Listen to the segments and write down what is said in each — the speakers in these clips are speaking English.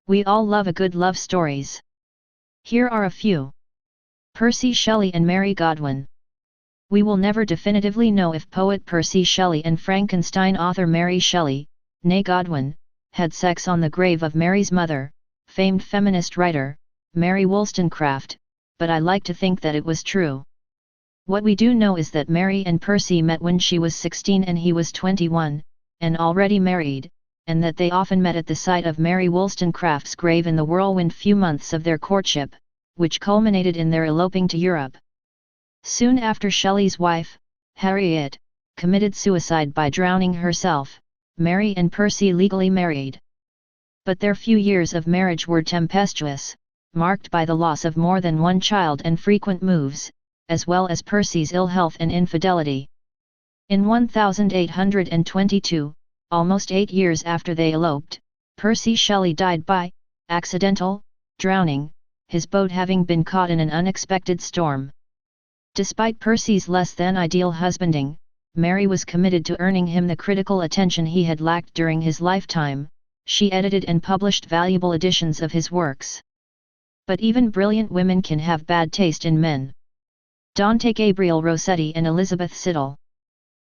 We all love a good love stories. Here are a few. Percy Shelley and Mary Godwin. We will never definitively know if poet Percy Shelley and Frankenstein author Mary Shelley, née Godwin, had sex on the grave of Mary's mother, famed feminist writer, Mary Wollstonecraft, but I like to think that it was true. What we do know is that Mary and Percy met when she was 16 and he was 21, and already married, and that they often met at the site of Mary Wollstonecraft's grave in the whirlwind few months of their courtship, which culminated in their eloping to Europe. Soon after Shelley's wife, Harriet, committed suicide by drowning herself, Mary and Percy legally married. But their few years of marriage were tempestuous, marked by the loss of more than one child and frequent moves, as well as Percy's ill health and infidelity. In 1822, almost 8 years after they eloped, Percy Shelley died by accidental drowning, his boat having been caught in an unexpected storm. Despite Percy's less than ideal husbanding, Mary was committed to earning him the critical attention he had lacked during his lifetime. She edited and published valuable editions of his works. But even brilliant women can have bad taste in men. Dante Gabriel Rossetti and Elizabeth Siddal.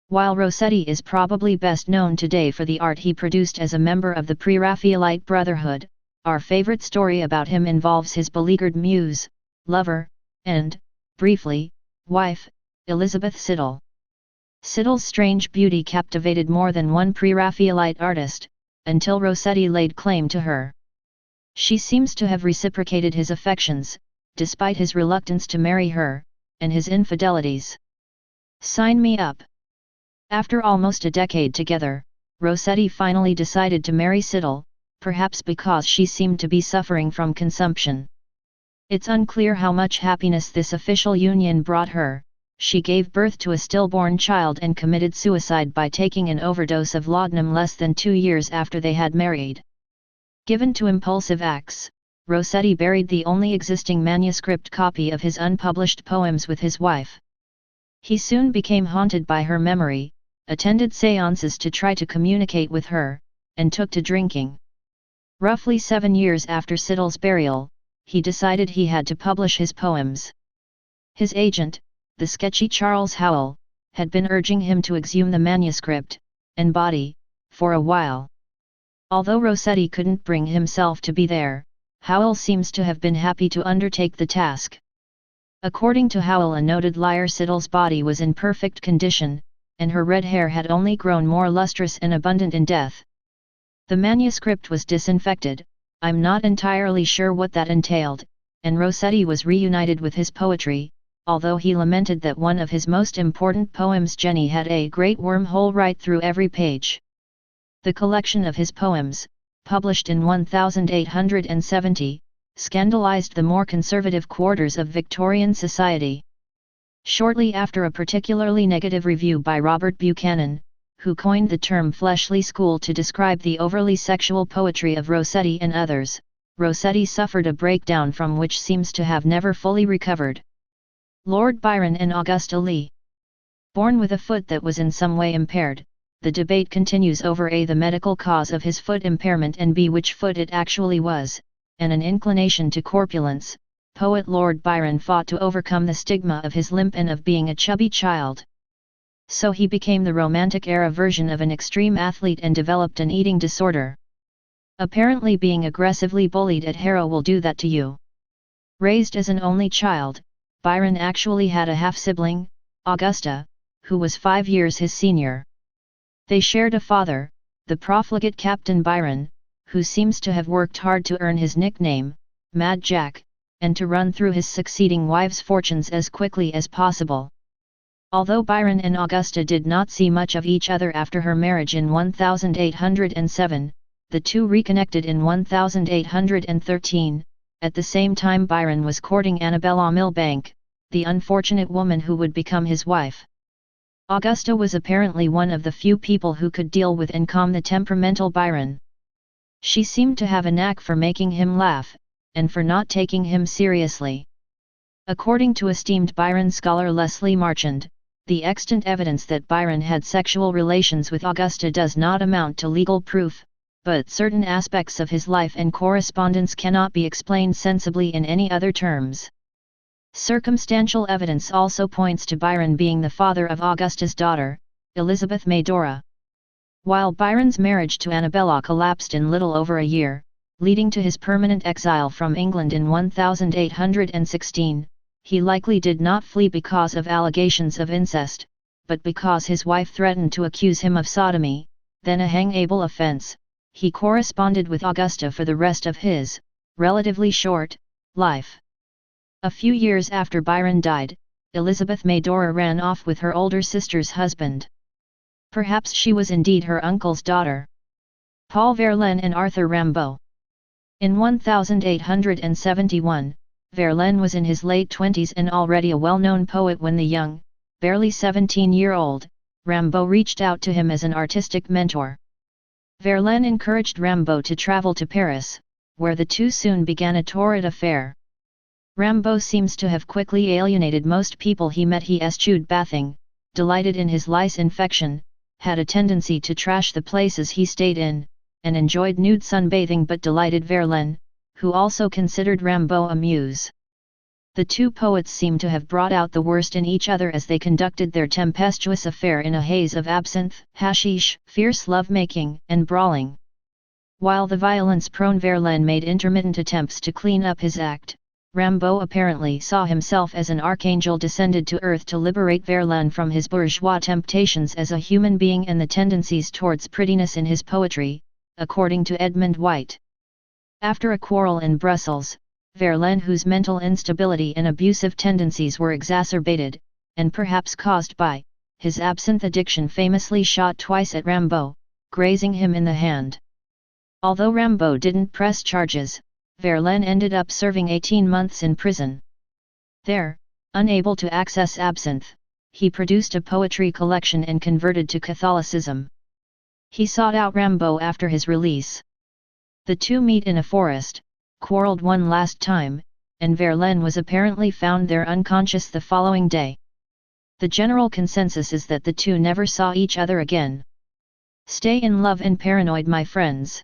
While Rossetti is probably best known today for the art he produced as a member of the Pre-Raphaelite Brotherhood, our favorite story about him involves his beleaguered muse, lover, and, briefly, wife, Elizabeth Siddal. Siddal's strange beauty captivated more than one Pre-Raphaelite artist, until Rossetti laid claim to her. She seems to have reciprocated his affections, despite his reluctance to marry her, and his infidelities. Sign me up. After almost a decade together, Rossetti finally decided to marry Siddal, perhaps because she seemed to be suffering from consumption. It's unclear how much happiness this official union brought her. She gave birth to a stillborn child and committed suicide by taking an overdose of laudanum less than 2 years after they had married. Given to impulsive acts, Rossetti buried the only existing manuscript copy of his unpublished poems with his wife. He soon became haunted by her memory, attended séances to try to communicate with her, and took to drinking. Roughly 7 years after Siddal's burial, he decided he had to publish his poems. His agent, the sketchy Charles Howell, had been urging him to exhume the manuscript and body for a while. Although Rossetti couldn't bring himself to be there, Howell seems to have been happy to undertake the task. According to Howell, a noted liar, Siddal's body was in perfect condition, and her red hair had only grown more lustrous and abundant in death. The manuscript was disinfected. I'm not entirely sure what that entailed, and Rossetti was reunited with his poetry, although he lamented that one of his most important poems, Jenny, had a great wormhole right through every page. The collection of his poems, published in 1870, scandalized the more conservative quarters of Victorian society. Shortly after a particularly negative review by Robert Buchanan, who coined the term fleshly school to describe the overly sexual poetry of Rossetti and others, Rossetti suffered a breakdown from which seems to have never fully recovered. Lord Byron and Augusta Lee. Born with a foot that was in some way impaired, the debate continues over A, the medical cause of his foot impairment, and B, which foot it actually was, and an inclination to corpulence. Poet Lord Byron fought to overcome the stigma of his limp and of being a chubby child. So he became the Romantic-era version of an extreme athlete and developed an eating disorder. Apparently being aggressively bullied at Harrow will do that to you. Raised as an only child, Byron actually had a half-sibling, Augusta, who was 5 years his senior. They shared a father, the profligate Captain Byron, who seems to have worked hard to earn his nickname, Mad Jack, and to run through his succeeding wives' fortunes as quickly as possible. Although Byron and Augusta did not see much of each other after her marriage in 1807, the two reconnected in 1813, at the same time Byron was courting Annabella Milbank, the unfortunate woman who would become his wife. Augusta was apparently one of the few people who could deal with and calm the temperamental Byron. She seemed to have a knack for making him laugh, and for not taking him seriously. According to esteemed Byron scholar Leslie Marchand, the extant evidence that Byron had sexual relations with Augusta does not amount to legal proof, but certain aspects of his life and correspondence cannot be explained sensibly in any other terms. Circumstantial evidence also points to Byron being the father of Augusta's daughter, Elizabeth Medora. While Byron's marriage to Annabella collapsed in little over a year, leading to his permanent exile from England in 1816, he likely did not flee because of allegations of incest, but because his wife threatened to accuse him of sodomy, then a hangable offence. He corresponded with Augusta for the rest of his, relatively short, life. A few years after Byron died, Elizabeth Medora ran off with her older sister's husband. Perhaps she was indeed her uncle's daughter. Paul Verlaine and Arthur Rimbaud. In 1871, Verlaine was in his late 20s and already a well-known poet when the young, barely 17-year-old, Rimbaud reached out to him as an artistic mentor. Verlaine encouraged Rimbaud to travel to Paris, where the two soon began a torrid affair. Rimbaud seems to have quickly alienated most people he met. He eschewed bathing, delighted in his lice infection, had a tendency to trash the places he stayed in, and enjoyed nude sunbathing but delighted Verlaine, who also considered Rimbaud a muse. The two poets seem to have brought out the worst in each other as they conducted their tempestuous affair in a haze of absinthe, hashish, fierce love-making, and brawling. While the violence-prone Verlaine made intermittent attempts to clean up his act, Rimbaud apparently saw himself as an archangel descended to earth to liberate Verlaine from his bourgeois temptations as a human being and the tendencies towards prettiness in his poetry, according to Edmund White. After a quarrel in Brussels, Verlaine, whose mental instability and abusive tendencies were exacerbated, and perhaps caused by his absinthe addiction, famously shot twice at Rimbaud, grazing him in the hand. Although Rimbaud didn't press charges, Verlaine ended up serving 18 months in prison. There, unable to access absinthe, he produced a poetry collection and converted to Catholicism. He sought out Rimbaud after his release. The two meet in a forest, quarreled one last time, and Verlaine was apparently found there unconscious the following day. The general consensus is that the two never saw each other again. Stay in love and paranoid, my friends.